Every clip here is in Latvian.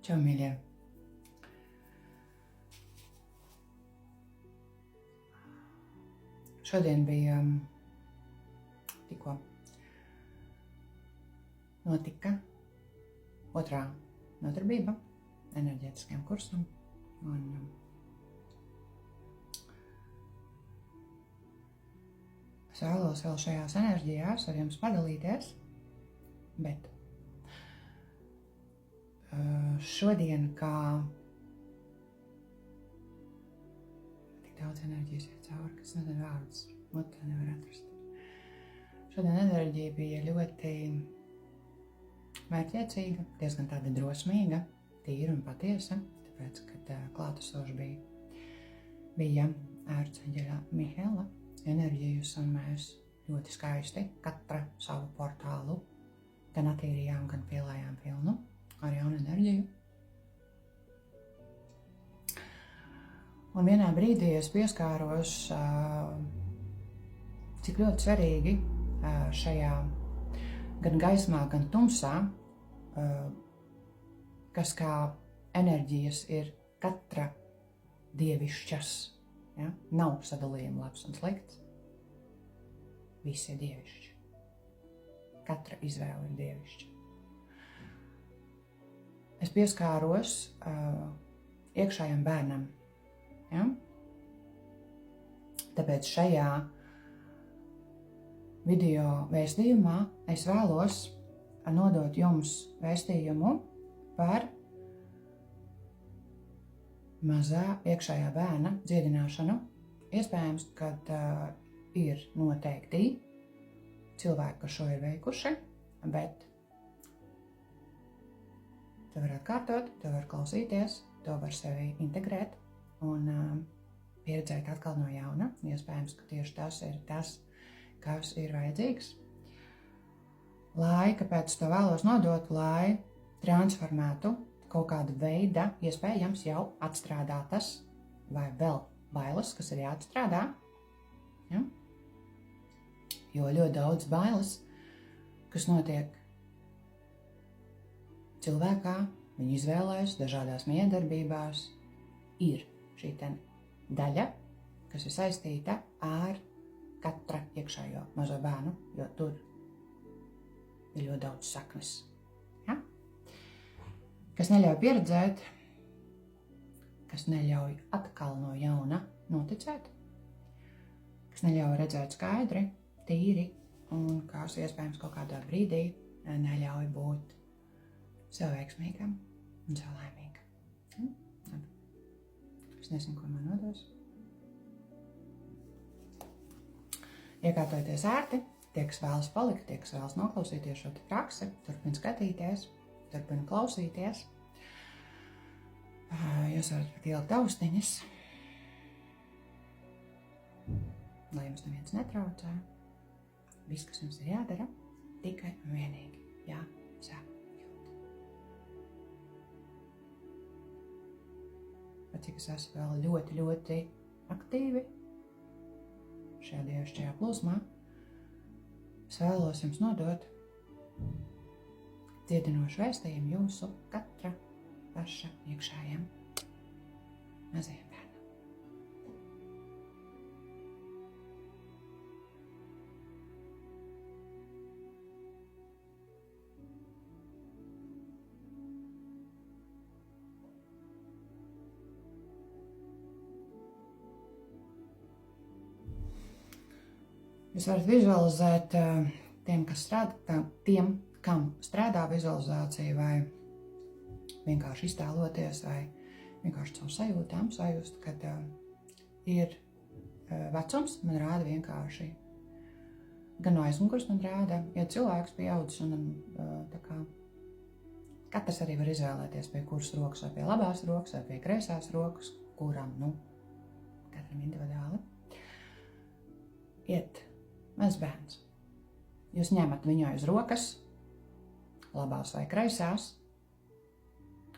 Čau, mīļie! Šodien bija tikko notika otrā nodarbība enerģētiskajam kursam. Un es vēlos vēl šajās enerģijās ar jums padalīties, bet šodien, kā tik daudz enerģijas iet cauri, kas nezinu vārdus, mutē nevar atrast. Šodien enerģija bija ļoti mērķiecīga, diezgan tāda drosmīga, tīra un patiesa, tāpēc, kad klātesoši bija ērceņģeļa Mihaela enerģijas, un mēs ļoti skaisti katra savu portālu gan attīrījām, gan pielājām pilnu ar jaunu enerģiju. Un vienā brīdī es pieskāros, cik ļoti svarīgi šajā gan gaismā, gan tumsā, kas kā enerģijas ir katra dievišķas. Ja? Nav sadalījuma labs un slikts. Visi ir dievišķi. Katra izvēle ir dievišķa. Es pieskāros iekšējam bērnam. Ja? Tāpēc šajā video vēstījumā es vēlos nodot jums vēstījumu par mazā iekšējā bērna dziedināšanu. Iespējams, kad ir noteikti cilvēki, kas šo ir veikuši, bet to var atkārtot, to var klausīties, to var sevi integrēt un pieredzēt atkal no jauna. Iespējams, ka tieši tas ir tas, kas ir vajadzīgs. Kāpēc to vēlos nodot, lai transformētu kaut kādu veidu, iespējams jau atstrādātas vai vēl bailes, kas ir jāatstrādā. Ja? Jo ļoti daudz bailes, kas notiek cilvēkā, viņa izvēlēs dažādās miedarbībās, ir šī daļa, kas ir saistīta ar katra iekšējo mazo bērnu, jo tur ir ļoti daudz saknes. Ja? Kas neļauj pieredzēt, kas neļauj atkal no jauna noticēt, kas neļauj redzēt skaidri, tīri un kas iespējams kaut kādā brīdī neļauj būt sev veiksmīgam un sev laimīgam. Es nezinu, ko man nodos. Iekārtojieties ērti, tie, kas vēlas palikt, tie, kas vēlas noklausīties šo praksi, turpina skatīties, turpina klausīties. Jūs varat pat ielikt austiņas, lai jums neviens netraucē. Viss, kas jums ir jādara, tikai un vienīgi jāsajūt. Bet cik es esmu vēl ļoti, ļoti aktīvi šajā dievišķajā plūsmā, es vēlos jums nodot dziedinošu vēstījumu jūsu katra paša iekšējiem mazajiem bērnam. Jūs varat vizualizēt tiem, kam strādā vizualizācija, vai vienkārši iztēloties, vai vienkārši caur sajūtām sajust, kad ir vecums, man rāda vienkārši, gan no aizmugures man rāda, ja cilvēks pieaudzis un katrs arī var izvēlēties pie kuras rokas, vai pie labās rokas, vai pie kreisās rokas, kuram, katram individuāli, iet mazs bērns. Jūs ņemat viņu aiz rokas, labās vai kreisās,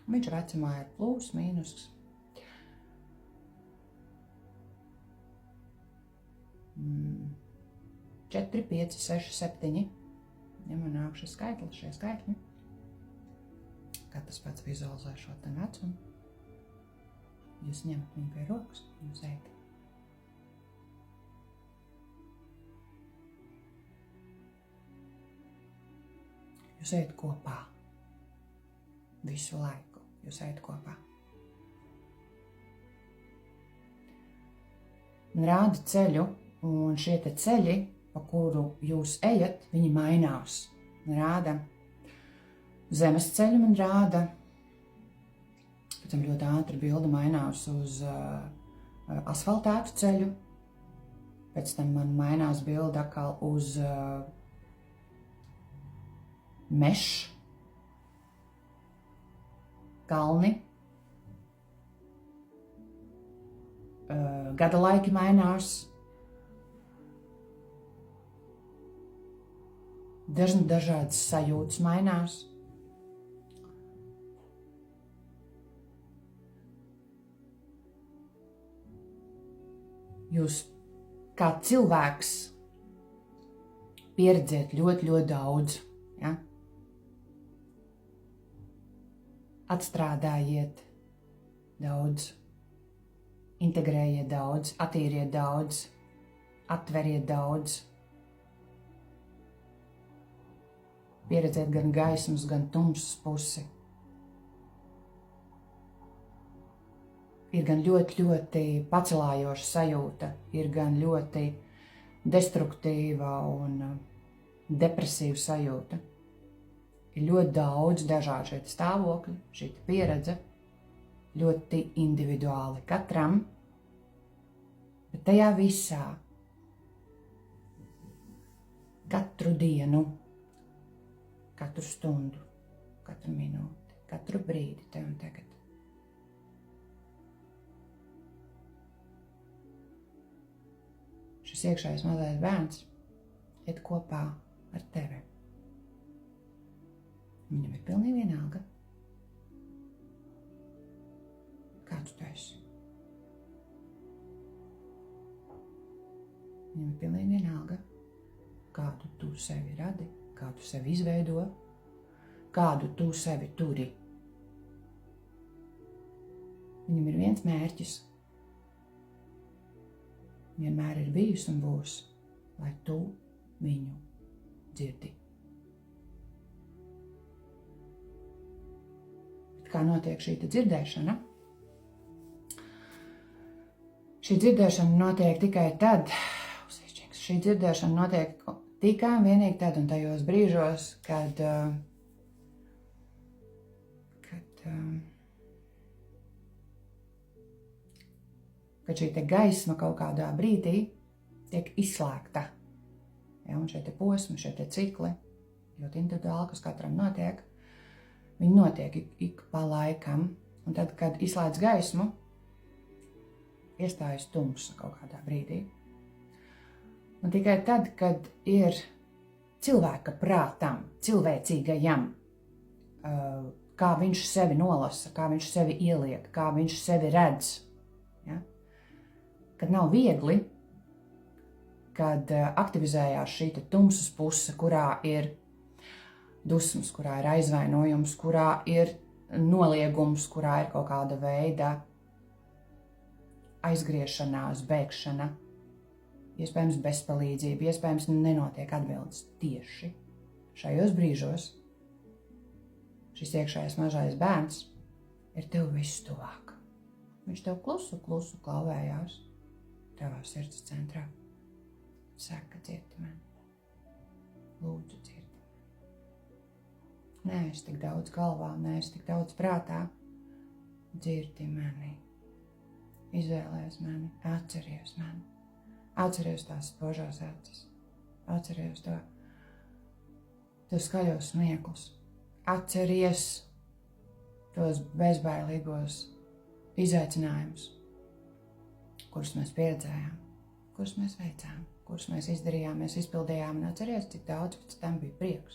un viņš vecumā ir plus, mīnus 4, 5, 6, 7. Ja man nāk šie skaitļi. kā tas pats vizualizē šo te vecumu. Jūs ņemat viņu pie rokas un jūs ejat. Jūs ejat kopā. Visu laiku jūs ejat kopā. Man rāda ceļu, un šie te ceļi, pa kuru jūs ejat, viņi mainās. Man rāda zemes ceļu, man rāda, pēc tam ļoti ātri bilde mainās uz asfaltētu ceļu, pēc tam man mainās bilde atkal uz mežu, kalni, gada laiki mainās, dažādas sajūtas mainās. Jūs kā cilvēks pieredzēt ļoti daudz, ja? Atstrādājiet daudz, integrējiet daudz, attīriet daudz, atveriet daudz. Pieredzēt gan gaismas, gan tumsas pusi. Ir gan ļoti pacelājoša sajūta, ir gan ļoti destruktīva un depresīva sajūta. Ir ļoti daudz dažādu šeit stāvokļu, šī pieredze, ļoti individuāli katram, bet tajā visā katru dienu, katru stundu, katru minūti, katru brīdi te un tagad. Šis iekšējais mazais bērns iet kopā ar tevi. Viņam ir pilnīgi vienalga, kāds tu esi. Viņam ir pilnīgi vienalga, kādu tu sevi radi, kādu sevi izveido, kādu tu sevi turi. Viņam ir viens mērķis. Vienmēr ir bijis un būs, lai tu viņu dzirdi. Bet kā notiek šī dzirdēšana? Šī dzirdēšana notiek tikai tad, šī dzirdēšana notiek tikai un vienīgi tad un tajos brīžos, kad šī te gaisma kaut kādā brīdī tiek izslēgta. Ja, un šie te posmi, šie te cikli, ļoti individuāli, kas katram notiek, viņi notiek ik pa laikam. Un tad, kad izslēdz gaismu, iestājas tumsa kaut kādā brīdī. Un tikai tad, kad ir cilvēka prātam, cilvēcīgajam, kā viņš sevi nolasa, kā viņš sevi ieliek, kā viņš sevi redz, ja? Kad nav viegli, kad aktivizējās šī tumsas puse, kurā ir dusmas, kurā ir aizvainojums, kurā ir noliegums, kurā ir kaut kāda veida aizgriešanās, bēgšana, iespējams bezpalīdzība, iespējams nenotiek atbildes tieši šajos brīžos. Šis iekšējais mazais bērns ir tev viss tuvāk. Viņš tev klusu klauvējās tavā sirds centrā. Saka, dzirdi mani. Lūdzu, dzirdi. Neesi tik daudz galvā, neesi tik daudz prātā. Dzirdi mani. Izvēlēs mani, atceries mani. Atceries tās spožās acis. Atceries tos skaļos smieklus. Atceries tos bezbailīgos izaicinājumus, kurus mēs pieredzējām, kurus mēs veicām, kurus mēs izdarījām, mēs izpildījām, un atceries, cik daudz pēc tam bija prieks.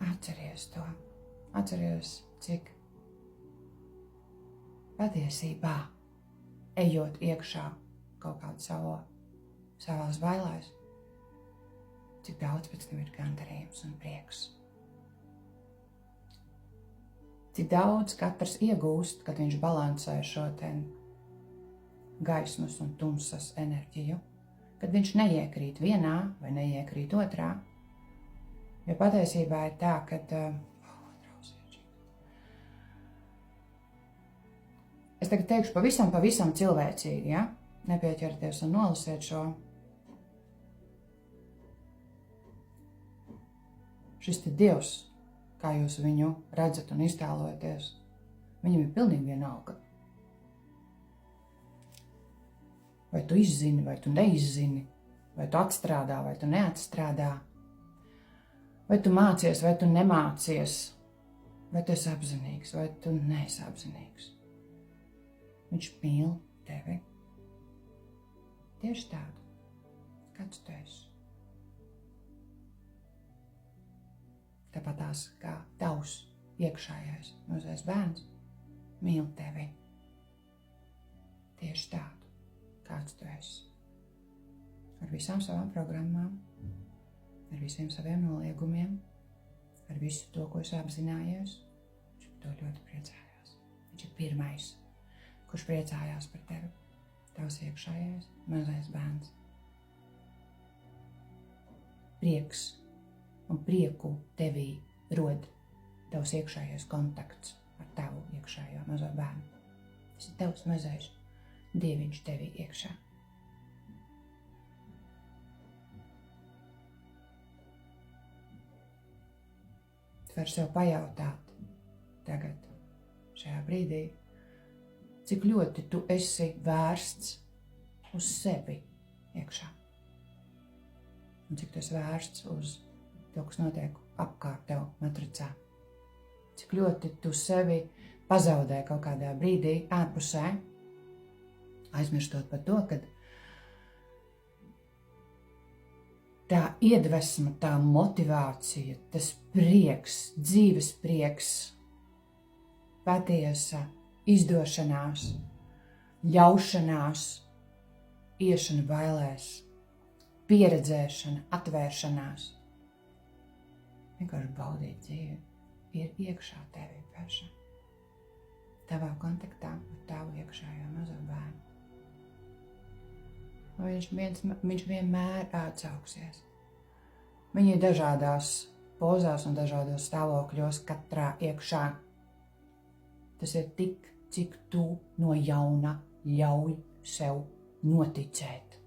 Atceries to. Atceries, cik patiesībā, ejot iekšā kaut kādu savās bailēs, cik daudz pēc tam ir gandarījums un prieks. cik daudz katrs iegūst, kad viņš balansē šo gaismas un tumsas enerģiju, kad viņš neiekrīt vienā vai neiekrīt otrā. Jo patiesībā ir tā, ka es tagad teikšu pavisam cilvēcīgi, ja? Nepieķerties un nolasiet šo. Šis te Dievs, kā jūs viņu redzat un iztēlojaties, viņam ir pilnīgi vienalga. Vai tu izzini, vai tu neizzini, vai tu atstrādā, vai tu neatstrādā, vai tu mācies, vai tu nemācies, vai tu esi apzinīgs, vai tu neesi apzinīgs. Viņš mīl tevi. Tieši tādu, kāds tu esi. Tāpat tās kā tavs iekšējais mazais bērns mīl tevi. Tieši tādu, kāds tu esi. Ar visām savām programmām, ar visiem saviem noliegumiem, ar visu to, ko esi apzinājies. Viņš par to ļoti priecājās. Viņš ir pirmais, kurš priecājās par tevi. Tavs iekšējais mazais bērns. Prieks un prieku tevī rod tavs iekšējais kontakts ar tavu iekšējo mazo bērnu. Tas ir tavs mazais dieviņš tevī iekšā. Tu vari sev pajautāt tagad, šajā brīdī, cik ļoti tu esi vērsts uz sevi iekšā. Un cik tu esi vērsts uz to, kas notiek apkārt tev matricā. Cik ļoti tu sevi pazaudē kaut kādā brīdī ārpusē, aizmirstot par to, ka tā iedvesma, tā motivācija, tas prieks, dzīves prieks, patiesa izdošanās, ļaušanās, iešana bailēs, pieredzēšana, atvēršanās. Vienkārši baudīt dzīvi ir iekšā tevi paša. Tavā kontaktā ar tavu iekšējo mazo bērnu. Viņš vienmēr atsauksies. Viņi ir dažādās pozās un dažādos stāvokļos katrā iekšā. Tas ir tik, cik tu no jauna ļauj sev noticēt.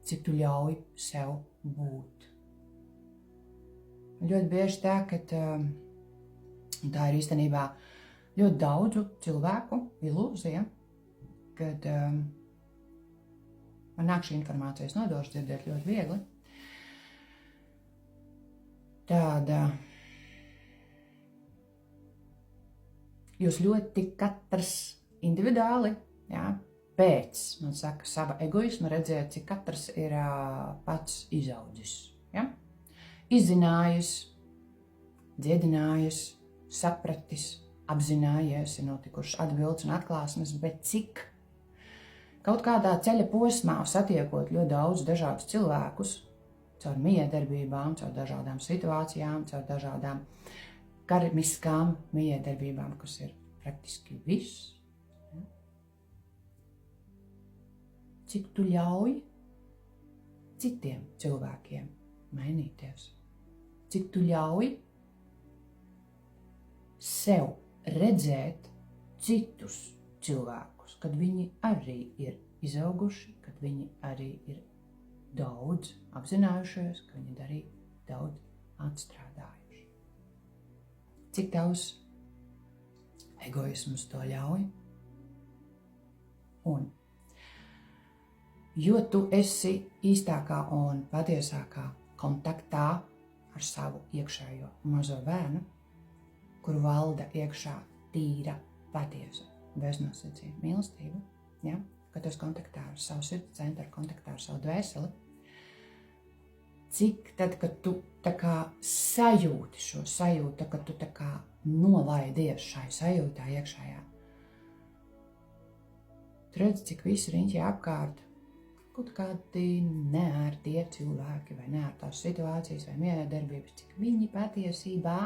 Cik tu ļauj sev būt. Ļoti bieži tā, ka tā ir īstenībā ļoti daudzu cilvēku ilūzija, kad man nāk šī informācijas nodošana dzirdēt ļoti viegli. Tāda jūs ļoti katrs individuāli, jā, pēc, man saka, sava egoisma redzēt, cik katrs ir pats izaudzis. Ja? Izzinājis, dziedinājis, sapratis, apzinājies, ir notikušas atbildes un atklāsmes, bet cik kaut kādā ceļa posmā satiekot ļoti daudz dažādus cilvēkus, caur miedarbībām, caur dažādām situācijām, caur dažādām karmiskām miedarbībām, kas ir praktiski viss. Ja? Cik tu ļauj citiem cilvēkiem mainīties? Cik tu ļauj sev redzēt citus cilvēkus, kad viņi arī ir izauguši, kad viņi arī ir daudz apzinājušies, ka viņi arī daudz atstrādājuši. Cik tavs egoisms to ļauj? Un jo tu esi īstākā un patiesākā kontaktā ar savu iekšējo mazo bērnu, kur valda iekšā tīra, patiesa, beznosacījuma mīlestība, ja? Kad tu esi kontaktā ar savu sirds centru, kontaktā ar savu dvēseli, cik tad, kad tu tā kā sajūti šo sajūtu, kad tu tā kā nolaidies šai sajūtā iekšējā, tu redzi, cik visi riņķi apkārt, kaut kādi neērtie cilvēki vai neērtās situācijas vai miedarbības, cik viņi patiesībā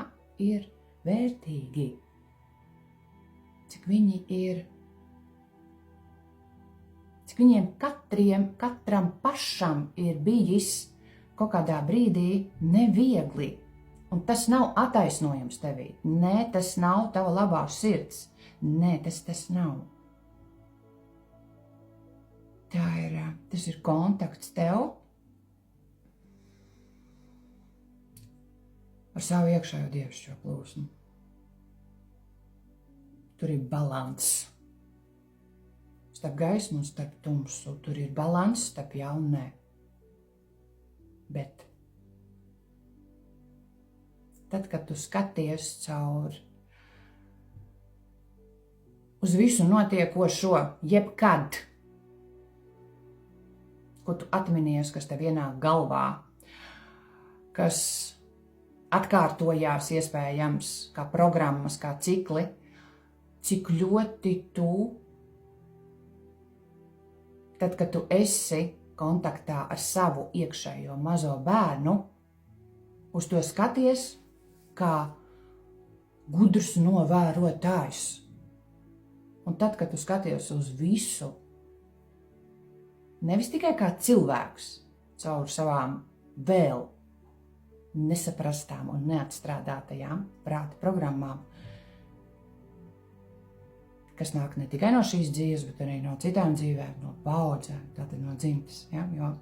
ir vērtīgi, cik viņi ir, cik viņiem katram pašam ir bijis kaut kādā brīdī neviegli. Un tas nav attaisnojums tevī. Nē, tas nav tava labā sirds. Nē, tas nav. Tas ir kontakts tev ar savu iekšējo dievišķo plūsmu. Tur ir balans starp gaismu un starp tumsu. Tur ir balans starp jā un nē. Bet tad, kad tu skaties caur uz visu notiekošo, jebkad, ko tu atminies, kas tev ienāk galvā, kas atkārtojās iespējams kā programmas, kā cikli, cik ļoti tu, tad, kad tu esi kontaktā ar savu iekšējo mazo bērnu, uz to skaties kā gudrs novērotājs. Un tad, kad tu skaties uz visu, nevis tikai kā cilvēks, caur savām vēl nesaprastām un neatstrādātajām prāta programmām, kas nāk ne tikai no šīs dzīves, bet arī no citām dzīvēm, no paudzēm, tātad no dzimtes. Ja? Jo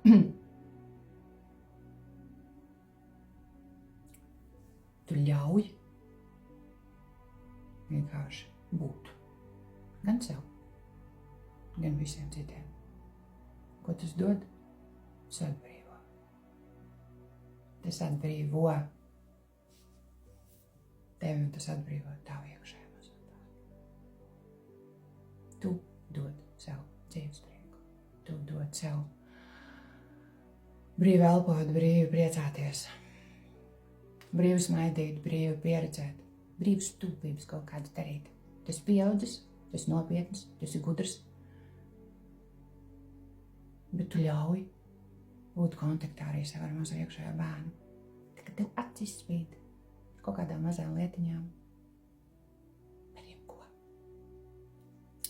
tu ļauj vienkārši būt. Gan sev, gan visiem citiem. Ko tas dod? Tas atbrīvo. Tas atbrīvo tevi un tas atbrīvo tavu iekšējo mazo bērnu. Tu dod sev dzīves prieku. Tu dod sev brīvi elpot, brīvi priecāties. Brīvi smaidīt, brīvi pieredzēt, brīvi stulbības kaut kādas darīt. Tu esi pieaudzis, tu esi nopietns, tu esi gudrs, bet tu ļauj būt kontaktā arī sev ar mazo iekšējo bērnu. Tad, kad tev acis spīd kaut kādām mazām lietiņām, par jebko.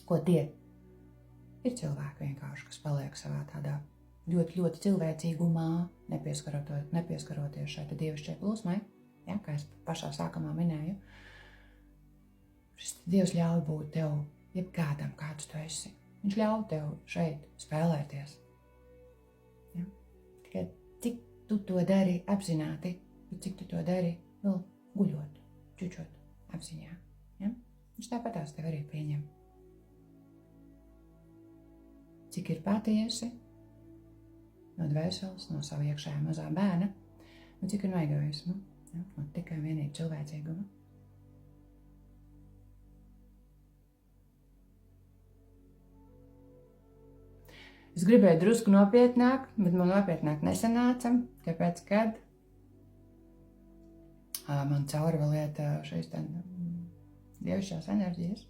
Ko tie ir cilvēki vienkārši, kas paliek savā tādā ļoti, ļoti cilvēcīgumā, nepieskaroties šai dievišķai plūsmai, ja, kā es pašā sākumā minēju. Šis Dievs ļauj būt tev jebkādam, kāds tu esi. Viņš ļauj tev šeit spēlēties. Ja? Tikai cik tu to dari apzināti, bet cik tu to dari vēl guļot, čučot apziņā. Ja? Viņš tāpatās tev arī pieņem. Cik ir patiesi no dvēseles, no sava iekšējā mazā bērna, un cik ir no egoisma, ja? No tikai vienīgi cilvēcīguma. Es gribēju drusku nopietnāk, bet man nopietnāk nesanāca, tāpēc, kad man cauri vēl iet šīs dievišķās enerģijas,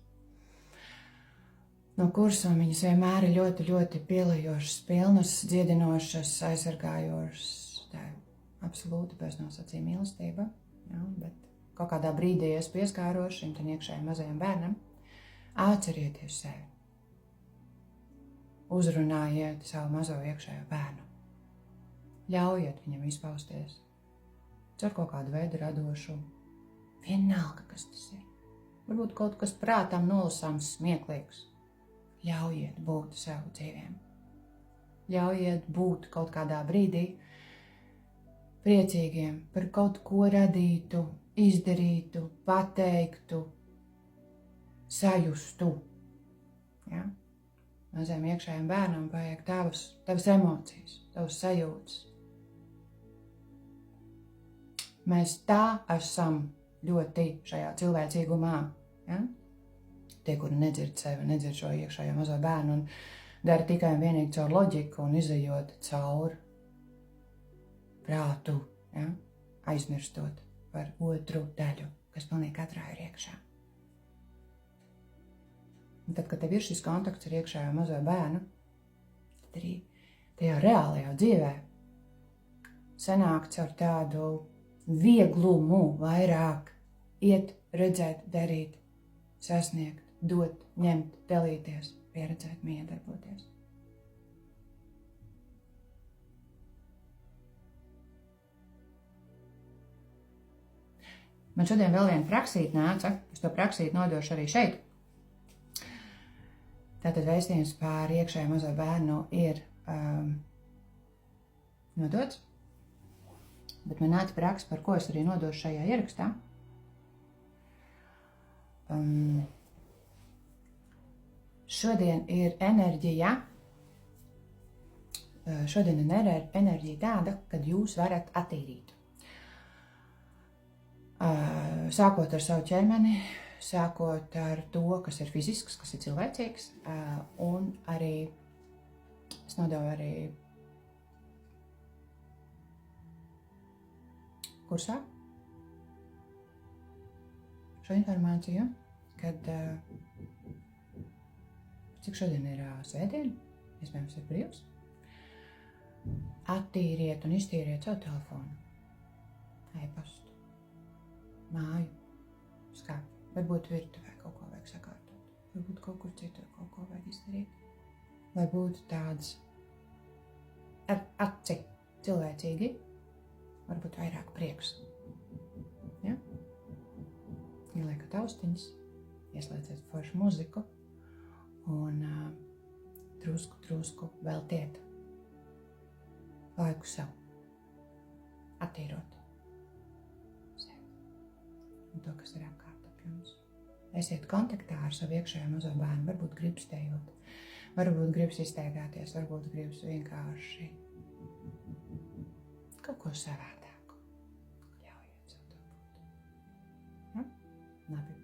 no kursām viņas vienmēr ir ļoti, ļoti pielajošas, pilnas, dziedinošas, aizsargājošas. Tā ir absolūti beznosacījuma mīlestība, ja, bet kaut kādā brīdī es pieskāros šim iekšējiem mazajam bērnam. Atcerieties sevi. Uzrunājiet savu mazo iekšējo bērnu. Ļaujiet viņam izpausties caur kaut kādu veidu radošu. Vienalga, kas tas ir. Varbūt kaut kas prātām nolasāms, smieklīgs. Ļaujiet būt sev dzīviem. Ļaujiet būt kaut kādā brīdī priecīgiem par kaut ko radītu, izdarītu, pateiktu, sajustu. Ja? Mazajam iekšējiem bērnam vajag tavas emocijas, tavas sajūtas. Mēs tā esam ļoti šajā cilvēcīgumā. Ja? Tie, kuri nedzird sevi, nedzird šo iekšējo mazo bērnu un dara tikai un vienīgi caur loģiku un izejot caur prātu, ja? Aizmirstot par otru daļu, kas pilnīgi katrā ir iekšā. Un tad, kad tev ir šis kontakts ar iekšējo mazo bērnu, tad arī tajā reālajā dzīvē sanāk caur tādu vieglumu vairāk iet, redzēt, darīt, sasniegt, dot, ņemt, dalīties, pieredzēt, miedarboties. Man šodien vēl viena praksīte nāca, es to praksīti nodošu arī šeit. Tātad vēstījums par iekšējo mazo bērnu ir nodots, bet man nāca praksa, par ko es arī nodošu šajā ierakstā. Šodien ir enerģija tāda, kad jūs varat attīrīt. Sākot ar savu ķermeni, sākot ar to, kas ir fizisks, kas ir cilvēcīgs, un arī, es nodevu arī kursā šo informāciju, kad, cik šodien ir svētdiena, iespējams ir brīvs, attīriet un iztīriet savu telefonu, e-pastu, māju, skāpi. Varbūt virtuvē kaut ko vajag sakārtot, varbūt kaut kur citur kaut ko vajag izdarīt. Lai būtu tāds ar aci cilvēcīgi, varbūt vairāk prieks. Ja? Ieliekat austiņas, ieslēdziet foršu muziku un drusku veltiet laiku sev, attīrot sevi un to, kas ir apkārt ap jums. Esiet kontaktā ar savu iekšējo mazo bērnu, varbūt gribas tejot, varbūt gribas izteigāties, varbūt gribas vienkārši kaut ko savādāku. Ļaujiet sev to būt. Ja? Labi.